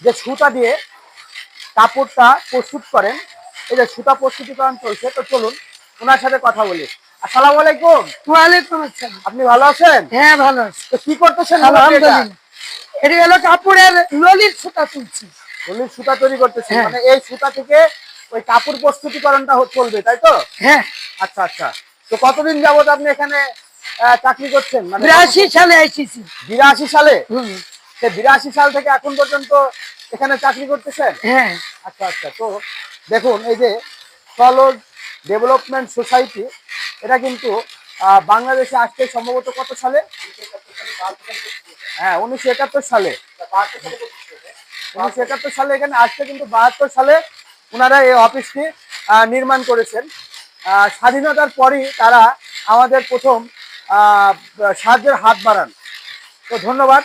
যে সুতা দিয়ে কাপড়টা প্রস্তুত করেন, এই যে সুতা প্রস্তুতিকরণ চলছে, তো চলুন ওনার সাথে কথা বলি। আসসালামু আলাইকুম। ওয়ালাইকুম আসসালাম। আপনি ভালো আছেন? হ্যাঁ, ভালো আছি। তো কি করতেছেন? আলহামদুলিল্লাহ। এটা হলো কাপড়ের ললির সুতা তুলছি। নলির সুতা তৈরি করতেছেন, হ্যাঁ। মানে এই সুতা থেকে ওই কাপড় প্রস্তুতিকরণটা চলবে, তাই তো? হ্যাঁ, আচ্ছা আচ্ছা। তো কতদিন যাবত আপনি এখানে চাকরি করছেন? মানে 82 সালে এসেছি। 82 সালে? হুম। সে 82 সাল থেকে এখন পর্যন্ত এখানে চাকরি করতেছেন? হ্যাঁ। আচ্ছা আচ্ছা। তো দেখুন, এই যে সলজ ডেভেলপমেন্ট সোসাইটি, এটা কিন্তু বাংলাদেশে আসতে সম্ভবত কত সালে? হ্যাঁ, 1971 সালে। 1971 সালে এখানে আসতে, কিন্তু 72 সালে ওনারা এই অফিসটি নির্মাণ করেছেন। স্বাধীনতার পরই তারা আমাদের প্রথম সাহায্যের হাত বাড়ান। তো ধন্যবাদ।